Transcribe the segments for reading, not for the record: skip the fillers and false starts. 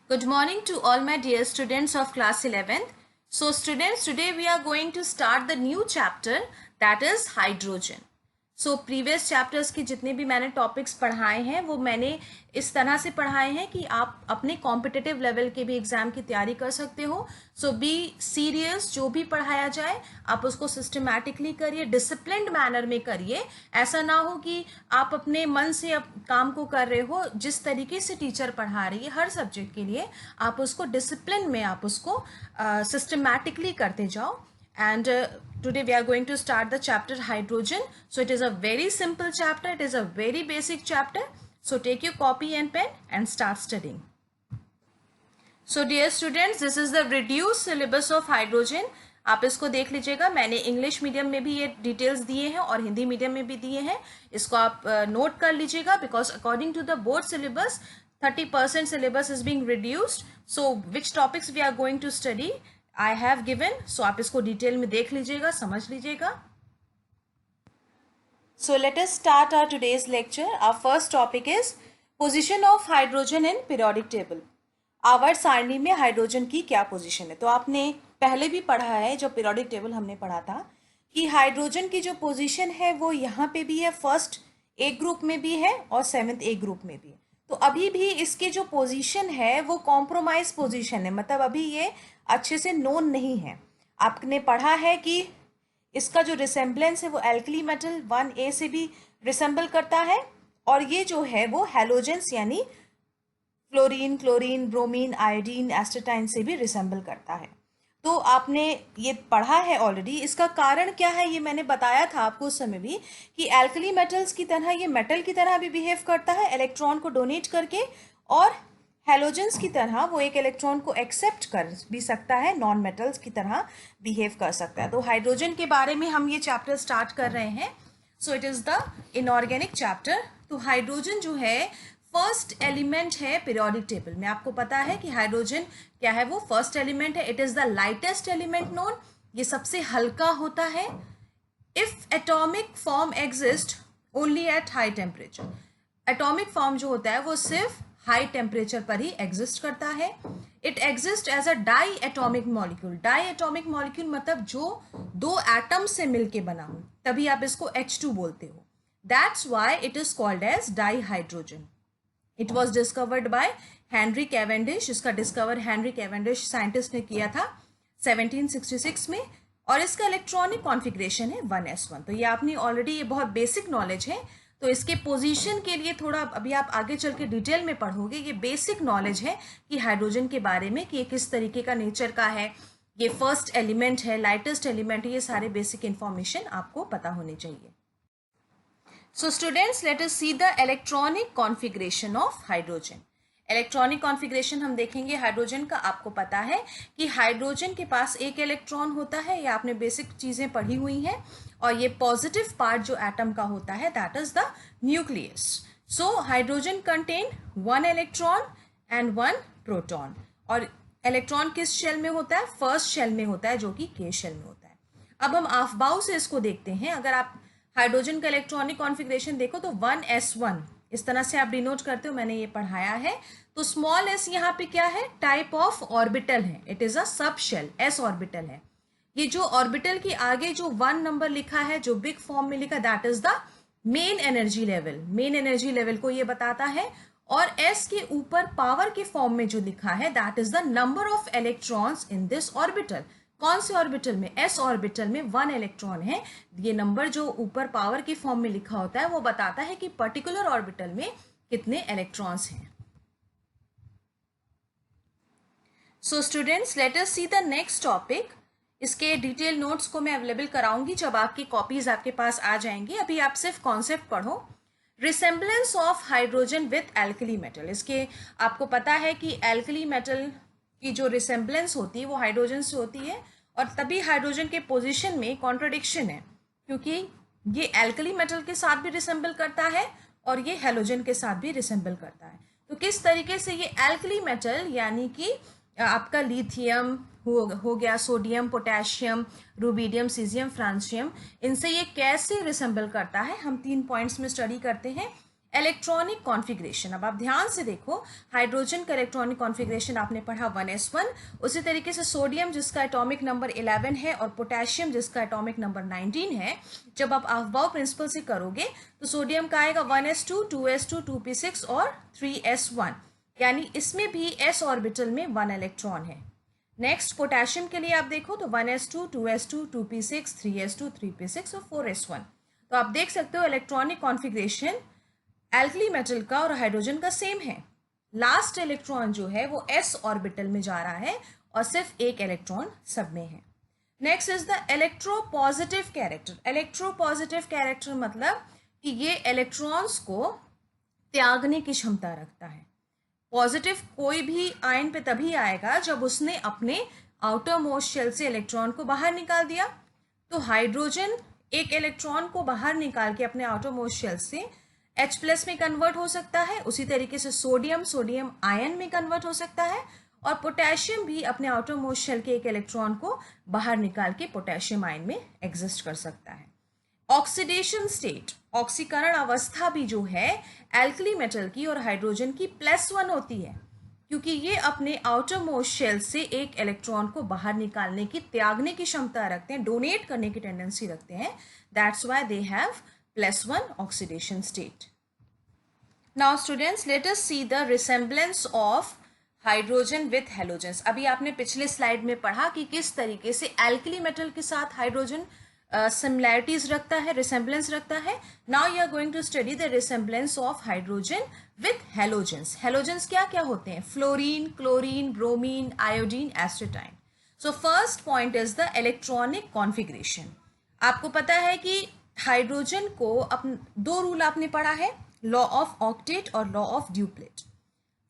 Good morning to all my dear students of class 11th. So students, today we are going to start the new chapter, that is hydrogen. So previous chapters के जितने भी मैंने topics पढ़ाए हैं वो मैंने इस तरह से पढ़ाए हैं कि आप अपने कॉम्पिटिटिव लेवल के भी एग्ज़ाम की तैयारी कर सकते हो. सो बी सीरियस, जो भी पढ़ाया जाए आप उसको सिस्टमैटिकली करिए, डिसिप्लिन्ड मैनर में करिए. ऐसा ना हो कि आप अपने मन से अब काम को कर रहे हो. जिस तरीके से टीचर पढ़ा रही है हर सब्जेक्ट के लिए, आप उसको डिसिप्लिन में आप उसको सिस्टमैटिकली करते जाओ. And today we are going to start the chapter hydrogen. So it is a very simple chapter. It is a very basic chapter. So take your copy and pen and start studying. So dear students, this is the reduced syllabus of hydrogen. आप इसको देख लीजिएगा. मैंने English medium में भी ये details दिए हैं और हिंदी मीडियम में भी दिए हैं. इसको आप नोट कर लीजिएगा because according to the board syllabus 30% syllabus is being reduced. So which topics we are going to study I have given. So आप इसको डिटेल में देख लीजिएगा, समझ लीजिएगा. So let us start our today's lecture. Our first topic is position of hydrogen in periodic table. आवर्त सारणी में हाइड्रोजन की क्या पोजीशन है. तो आपने पहले भी पढ़ा है, जो पीरियोडिक टेबल हमने पढ़ा था, कि हाइड्रोजन की जो पोजीशन है वो यहाँ पे भी है, फर्स्ट ए ग्रुप में भी है और सेवेंथ ए ग्रुप में भी है. तो अभी भी इसके जो पोजीशन है वो कॉम्प्रोमाइज पोजीशन है, मतलब अभी ये अच्छे से नोन नहीं है. आपने पढ़ा है कि इसका जो रिसेम्बलेंस है वो एल्कली मेटल 1A से भी रिसेंबल करता है और ये जो है वो हैलोजेंस यानी fluorine, chlorine, bromine, iodine, astatine से भी रिसेंबल करता है. तो आपने ये पढ़ा है ऑलरेडी. इसका कारण क्या है ये मैंने बताया था आपको उस समय भी कि एल्कली मेटल्स की तरह ये मेटल की तरह भी बिहेव करता है इलेक्ट्रॉन को डोनेट करके, और हैलोजेंस की तरह वो एक इलेक्ट्रॉन को एक्सेप्ट कर भी सकता है, नॉन मेटल्स की तरह बिहेव कर सकता है. तो हाइड्रोजन के बारे में हम ये चैप्टर स्टार्ट कर रहे हैं. So it is the inorganic chapter. तो हाइड्रोजन जो है फर्स्ट एलिमेंट है पीरियोडिक टेबल में. आपको पता है कि हाइड्रोजन क्या है, वो फर्स्ट एलिमेंट है. It is the lightest element known. ये सबसे हल्का होता है. If atomic form exist only at high temperature. Atomic form जो होता है वो सिर्फ हाई टेम्परेचर पर ही एग्जिस्ट करता है. It exist as a diatomic molecule. Diatomic molecule मतलब जो दो एटम से मिलके बना हो, तभी आप इसको H2 बोलते हो. That's why it is called as dihydrogen. It was discovered by Henry Cavendish. इसका डिस्कवर हेनरी कैवेंडिश साइंटिस्ट ने किया था 1766 में, और इसका इलेक्ट्रॉनिक कॉन्फ़िगरेशन है 1s1. तो ये आपने ऑलरेडी, ये बहुत बेसिक नॉलेज है. तो इसके पोजीशन के लिए थोड़ा अभी आप आगे चल के डिटेल में पढ़ोगे. ये बेसिक नॉलेज है कि हाइड्रोजन के बारे में, कि ये किस तरीके का नेचर का है, ये फर्स्ट एलिमेंट है, लाइटेस्ट एलिमेंट है. ये सारे बेसिक इंफॉर्मेशन आपको पता होनी चाहिए. So students, let us see the electronic configuration of hydrogen. Electronic configuration हम देखेंगे हाइड्रोजन का. आपको पता है कि हाइड्रोजन के पास एक इलेक्ट्रॉन होता है, ये आपने बेसिक चीज़ें पढ़ी हुई हैं, और ये पॉजिटिव पार्ट जो एटम का होता है that is the nucleus. So hydrogen contain 1 electron and 1 proton. और इलेक्ट्रॉन किस शेल में होता है, फर्स्ट शेल में होता है, जो कि के शेल में होता है. अब हम आफबाव से इसको देखते हैं. अगर आप हाइड्रोजन का इलेक्ट्रॉनिक कॉन्फ़िगरेशन देखो तो 1s1 इस तरह से आप डिनोट करते हो, मैंने ये पढ़ाया है. तो स्मॉल s यहाँ पे क्या है, टाइप ऑफ ऑर्बिटल है. It is a subshell, s orbital है. ये जो ऑर्बिटल के आगे जो 1 नंबर लिखा है, जो बिग फॉर्म में लिखा, that is the main energy level. Main energy level को ये बताता है. और s के ऊपर पावर के फॉर्म में जो लिखा है that is the number of electrons in this orbital. कौन से ऑर्बिटल में, s ऑर्बिटल में 1 इलेक्ट्रॉन है. ये नंबर जो ऊपर पावर के फॉर्म में लिखा होता है वो बताता है कि पर्टिकुलर ऑर्बिटल में कितने इलेक्ट्रॉन्स हैं. So students, late us see the next topic. इसके डिटेल नोट्स को मैं अवेलेबल कराऊंगी जब आपकी कॉपीज आपके पास आ जाएंगी. अभी आप सिर्फ कॉन्सेप्ट पढ़ो. Resemblance of hydrogen with alkali metal. इसके आपको पता है कि एल्कली मेटल की जो रिसेम्बलेंस होती है वो हाइड्रोजन से होती है, और तभी हाइड्रोजन के पोजीशन में कॉन्ट्रडिक्शन है, क्योंकि ये एल्कली मेटल के साथ भी रिसेंबल करता है और ये हैलोजन के साथ भी रिसेंबल करता है. तो किस तरीके से ये एल्कली मेटल यानी कि आपका लिथियम हो गया, sodium, potassium, rubidium, caesium, francium, इनसे ये कैसे रिसेंबल करता है, हम 3 पॉइंट्स में स्टडी करते हैं. इलेक्ट्रॉनिक कॉन्फ़िगरेशन, अब आप ध्यान से देखो, हाइड्रोजन का इलेक्ट्रॉनिक कॉन्फ़िगरेशन आपने पढ़ा 1s1, उसी तरीके से सोडियम जिसका एटॉमिक नंबर 11 है और पोटेशियम जिसका एटॉमिक नंबर 19 है, जब आप अफबाउ प्रिंसिपल से करोगे तो सोडियम का आएगा 1s2, 2s2, 2p6 और 3s1, यानी इसमें भी s ऑर्बिटल में 1 इलेक्ट्रॉन है। नेक्स्ट पोटेशियम के लिए आप देखो तो 1s2, 2s2, 2p6, 3s2, 3p6 और 4s1। तो आप देख सकते हो इलेक्ट्रॉनिक कॉन्फ़िगरेशन एल्कली मेटल का और हाइड्रोजन का सेम है। लास्ट इलेक्ट्रॉन जो है वो s ऑर्बिटल में जा रहा है और सिर्फ एक इलेक्ट्रॉन सब में है। Next is the electropositive character. Electropositive character मतलब कि ये इलेक्ट्रॉन्स को त्यागने की क्षमता रखता है। पॉजिटिव कोई भी आयन पे तभी आएगा जब उसने अपने आउटर मोस्ट शेल से इलेक्ट्रॉन को बाहर निकाल दिया। तो हाइड्रोजन एक इलेक्ट्रॉन को बाहर निकाल के अपने आउटर मोस्ट शेल से H+ में कन्वर्ट हो सकता है, उसी तरीके से सोडियम आयन में कन्वर्ट हो सकता है, और पोटेशियम भी अपने आउटर मोस्ट शेल के एक इलेक्ट्रॉन को बाहर निकाल के पोटेशियम आयन में एग्जिस्ट कर सकता है। ऑक्सीडेशन स्टेट, ऑक्सीकरण अवस्था भी जो है एल्कली मेटल की और हाइड्रोजन की +1 होती है, क्योंकि ये अपने आउटर मोस्ट शेल से एक इलेक्ट्रॉन को बाहर निकालने की, त्यागने की क्षमता रखते हैं, डोनेट करने की टेंडेंसी रखते हैं। That's why they have +1 oxidation state. Now students, let us see the resemblance of hydrogen with halogens. अभी आपने पिछले स्लाइड में पढ़ा कि किस तरीके से एल्कली मेटल के साथ हाइड्रोजन सिमिलैरिटीज रखता है, रिसेम्बलेंस रखता है। Now you are going to study the resemblance of hydrogen with halogens. Halogens क्या क्या होते हैं? Fluorine, chlorine, bromine, iodine, astatine. So first point is the electronic configuration. आपको पता है कि हाइड्रोजन को दो रूल आपने पढ़ा है, लॉ ऑफ ऑक्टेट और लॉ ऑफ ड्यूप्लेट।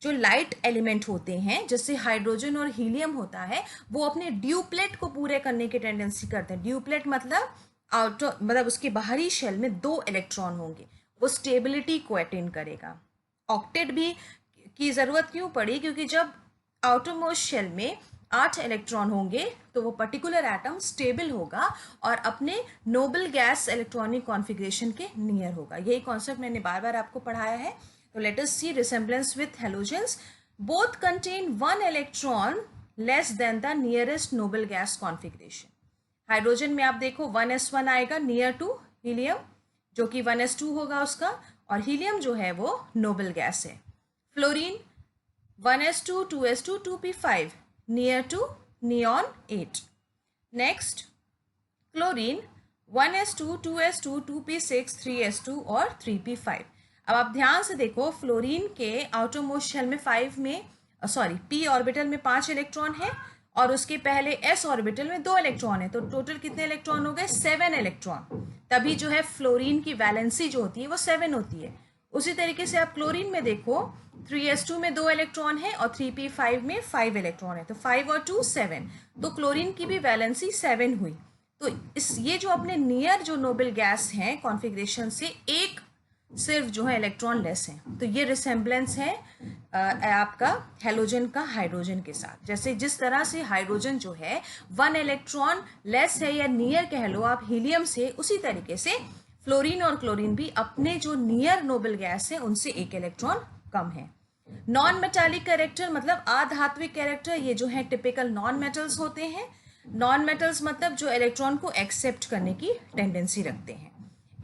जो लाइट एलिमेंट होते हैं जैसे हाइड्रोजन और हीलियम होता है, वो अपने ड्यूप्लेट को पूरे करने की टेंडेंसी करते हैं। ड्यूप्लेट मतलब उसके बाहरी शेल में 2 इलेक्ट्रॉन होंगे, वो स्टेबिलिटी को अटेन करेगा। ऑक्टेट भी की ज़रूरत क्यों पड़ी? क्योंकि जब आउटर मोस्ट शेल में 8 इलेक्ट्रॉन होंगे तो वो पर्टिकुलर एटम स्टेबल होगा और अपने नोबल गैस इलेक्ट्रॉनिक कॉन्फ़िगरेशन के नियर होगा। यही कॉन्सेप्ट मैंने बार बार आपको पढ़ाया है। तो let us see resemblance with halogens. Both contain 1 electron less than the nearest noble gas configuration. Hydrogen में आप देखो 1s1 आएगा नियर टू हीलियम, जो कि 1s2 होगा उसका, और हीलियम जो है वो नोबल गैस है। Fluorine 1s2, 2s2, 2p5 near to neon 8. Next, chlorine 1s2, 2s2, 2p6, 3s2 और 3p5। अब आप ध्यान से देखो, फ्लोरीन के आउटर मोस्ट शेल में p ऑर्बिटल में 5 इलेक्ट्रॉन है और उसके पहले s ऑर्बिटल में 2 इलेक्ट्रॉन है। तो टोटल कितने इलेक्ट्रॉन हो गए? 7 इलेक्ट्रॉन। तभी जो है फ्लोरीन की वैलेंसी जो होती है वो 7 होती है। उसी तरीके से आप क्लोरीन में देखो, 3s2 में 2 इलेक्ट्रॉन है और 3p5 में 5 इलेक्ट्रॉन है, तो 5 और 2 7, तो क्लोरीन की भी वैलेंसी 7 हुई। तो ये जो अपने नियर जो नोबल गैस हैं कॉन्फ़िगरेशन से एक सिर्फ जो है इलेक्ट्रॉन लेस है। तो ये रिसेम्बलेंस है आपका हेलोजन का हाइड्रोजन के साथ। जैसे जिस तरह से हाइड्रोजन जो है 1 इलेक्ट्रॉन लेस है या नियर कह लो आप हीलियम से, उसी तरीके से फ्लोरीन और क्लोरीन भी अपने जो नियर नोबल गैस है उनसे एक इलेक्ट्रॉन कम है। नॉन मेटालिक कैरेक्टर मतलब अधात्विक कैरेक्टर, ये जो है टिपिकल नॉन मेटल्स होते हैं। नॉन मेटल्स मतलब जो इलेक्ट्रॉन को एक्सेप्ट करने की टेंडेंसी रखते हैं।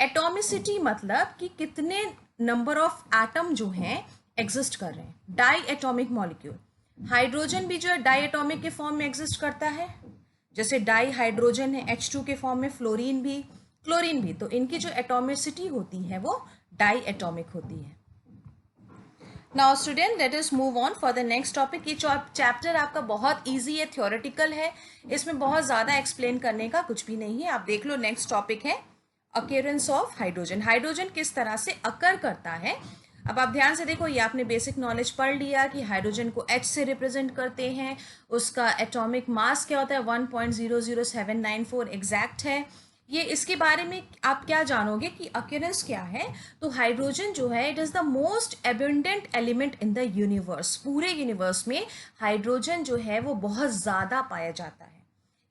एटॉमिसिटी मतलब कि कितने नंबर ऑफ एटम जो हैं एग्जिस्ट कर रहे हैं। डाई एटॉमिक मॉलिक्यूल, हाइड्रोजन भी जो है डाई एटॉमिक के फॉर्म में एग्जिस्ट करता है, जैसे डाई हाइड्रोजन है H2 के फॉर्म में, फ्लोरीन भी, क्लोरीन भी। तो इनकी जो एटॉमिसिटी होती है वो डाई एटॉमिक होती है। Now student, let us move on for the next topic. ये चैप्टर आपका बहुत इजी है, थ्योरेटिकल है, इसमें बहुत ज़्यादा एक्सप्लेन करने का कुछ भी नहीं है। आप देख लो, नेक्स्ट टॉपिक है अक्यूरेंस ऑफ हाइड्रोजन। हाइड्रोजन किस तरह से अकर करता है। अब आप ध्यान से देखो, ये आपने बेसिक नॉलेज पढ़ लिया कि हाइड्रोजन को H से रिप्रेजेंट करते हैं, उसका एटॉमिक मास क्या होता है 1.00794 एग्जैक्ट है। ये इसके बारे में आप क्या जानोगे कि अक्यूरेंस क्या है। तो हाइड्रोजन जो है it is the most abundant element in the universe. पूरे यूनिवर्स में हाइड्रोजन जो है वो बहुत ज़्यादा पाया जाता है।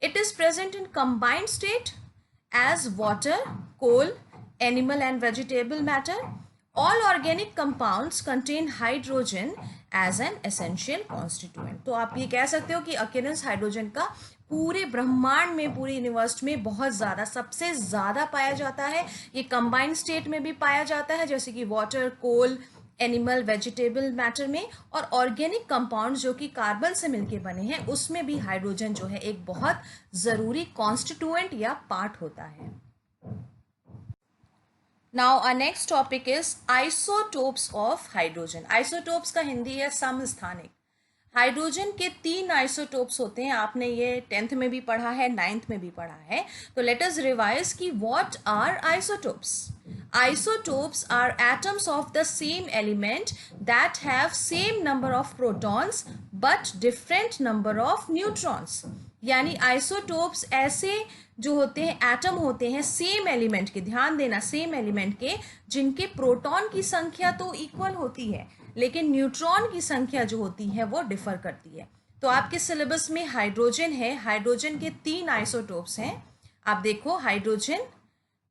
It is present in combined state as water, coal, animal and vegetable matter, all organic compounds contain hydrogen as an essential constituent. तो आप ये कह सकते हो कि अक्यूरेंस हाइड्रोजन का पूरे ब्रह्मांड में, पूरे यूनिवर्स में बहुत ज़्यादा, सबसे ज़्यादा पाया जाता है। ये कंबाइंड स्टेट में भी पाया जाता है, जैसे कि water, coal, animal, vegetable matter में, और ऑर्गेनिक कंपाउंड जो कि कार्बन से मिलके बने हैं उसमें भी हाइड्रोजन जो है एक बहुत ज़रूरी कॉन्स्टिट्यूएंट या पार्ट होता है। Now our next topic is isotopes of hydrogen. Isotopes का हिंदी है समस्थानिक। हाइड्रोजन के 3 आइसोटोप्स होते हैं, आपने ये 10th में भी पढ़ा है, 9th में भी पढ़ा है। तो लेट अस रिवाइज कि what are isotopes. Isotopes are atoms of the same element that have same number of protons but different number of neutrons। यानी आइसोटोप्स ऐसे जो होते हैं एटम होते हैं सेम एलिमेंट के, ध्यान देना, सेम एलिमेंट के, जिनके प्रोटॉन की संख्या तो इक्वल होती है लेकिन न्यूट्रॉन की संख्या जो होती है वो डिफर करती है। तो आपके सिलेबस में हाइड्रोजन है, हाइड्रोजन के 3 आइसोटोप्स हैं। आप देखो हाइड्रोजन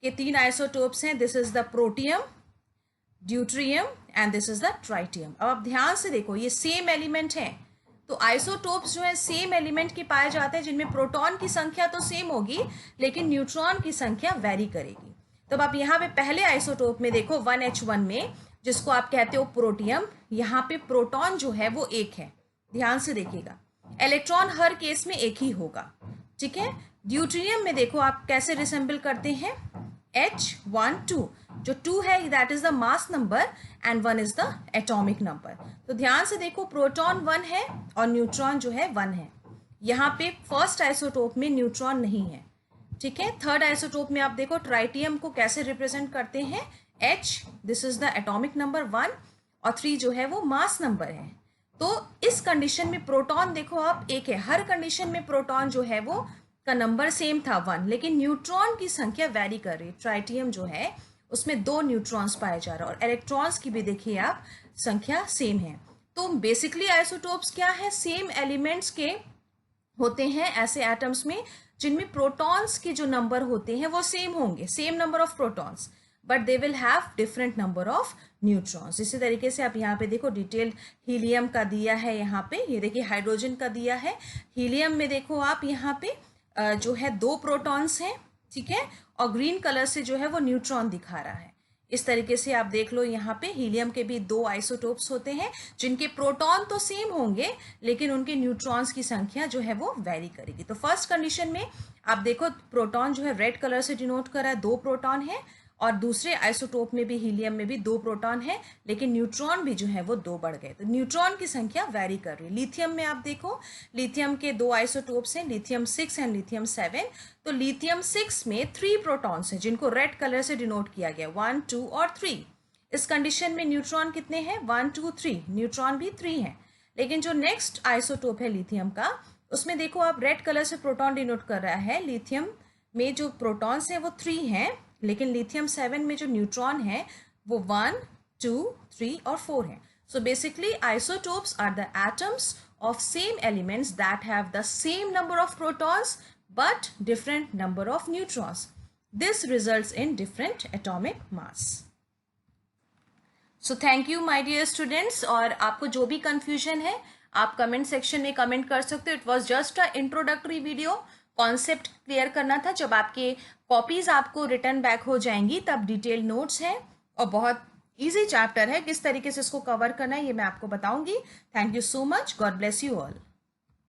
के 3 आइसोटोप्स हैं, this is the protium, deuterium and this is the tritium. अब आप ध्यान से देखो ये सेम एलिमेंट है, तो आइसोटोप्स जो है सेम एलिमेंट के पाए जाते हैं जिनमें प्रोटॉन की संख्या तो सेम होगी लेकिन न्यूट्रॉन की संख्या वेरी करेगी। तो अब आप यहाँ पे पहले आइसोटोप में देखो 1H1 में, जिसको आप कहते हो प्रोटियम, यहाँ पे प्रोटॉन जो है वो एक है, ध्यान से देखिएगा। इलेक्ट्रॉन हर केस में एक ही होगा, ठीक है। ड्यूट्रियम में देखो आप कैसे रिसेंबल करते हैं, H12, जो 2 है that is the mass number and 1 is the atomic number. तो ध्यान से देखो प्रोटॉन 1 है और न्यूट्रॉन जो है 1 है। यहाँ पे फर्स्ट आइसोटोप में न्यूट्रॉन नहीं है, ठीक है। थर्ड आइसोटोप में आप देखो ट्राइटियम को कैसे रिप्रेजेंट करते हैं, H, this is the atomic number 1 और 3 जो है वो मास नंबर है। तो इस कंडीशन में प्रोटॉन देखो आप एक है, हर कंडीशन में प्रोटॉन जो है वो का नंबर सेम था 1, लेकिन न्यूट्रॉन की संख्या वेरी कर रही है। ट्राइटियम जो है उसमें 2 न्यूट्रॉन्स पाए जा रहे हैं और इलेक्ट्रॉन्स की भी देखिए आप संख्या सेम है। तो बेसिकली आइसोटोप्स क्या है, सेम एलिमेंट्स के होते हैं ऐसे एटम्स में जिनमें प्रोटॉन्स के जो नंबर होते हैं वो सेम होंगे, same number of protons, but they will have different number of neutrons. इसी तरीके से आप यहाँ पे देखो डिटेल्ड हीलियम का दिया है, यहाँ पे ये देखिए हाइड्रोजन का दिया है। हीलियम में देखो आप यहाँ पे जो है 2 प्रोटॉन्स हैं, ठीक है, और ग्रीन कलर से जो है वो न्यूट्रॉन दिखा रहा है। इस तरीके से आप देख लो यहाँ पे हीलियम के भी 2 आइसोटोप्स होते हैं जिनके प्रोटॉन तो सेम होंगे लेकिन उनके न्यूट्रॉन्स की संख्या जो है वो वेरी करेगी। तो फर्स्ट कंडीशन में आप देखो प्रोटॉन जो है रेड कलर से डिनोट कर रहा है, 2 प्रोटॉन है, और दूसरे आइसोटोप में भी हीलियम में भी 2 प्रोटॉन है लेकिन न्यूट्रॉन भी जो है वो 2 बढ़ गए। तो न्यूट्रॉन की संख्या वेरी कर रही है। लिथियम में आप देखो लिथियम के 2 आइसोटोप्स हैं, लिथियम 6 एंड लिथियम 7। तो लिथियम 6 में 3 प्रोटॉन्स हैं जिनको रेड कलर से डिनोट किया गया, 1, 2 और 3। इस कंडीशन में न्यूट्रॉन कितने हैं, 1, 2, 3, न्यूट्रॉन भी 3 है। लेकिन जो नेक्स्ट आइसोटोप है लिथियम का, उसमें देखो आप रेड कलर से प्रोटॉन डिनोट कर रहा है, लिथियम में जो प्रोटॉन्स हैं वो 3 हैं लेकिन लिथियम 7 में जो न्यूट्रॉन है वो 1, 2, 3 और 4 है। So basically isotopes are the atoms of same elements that have the same number of protons but different number of neutrons. This results in different atomic mass. So thank you my dear students, और आपको जो भी confusion है आप comment section में comment कर सकते हो। It was just a introductory video, concept clear करना था। जब आपके कॉपीज आपको रिटर्न बैक हो जाएंगी तब डिटेल नोट्स हैं और बहुत इजी चैप्टर है, किस तरीके से इसको कवर करना है ये मैं आपको बताऊंगी। Thank you so much, God bless you all.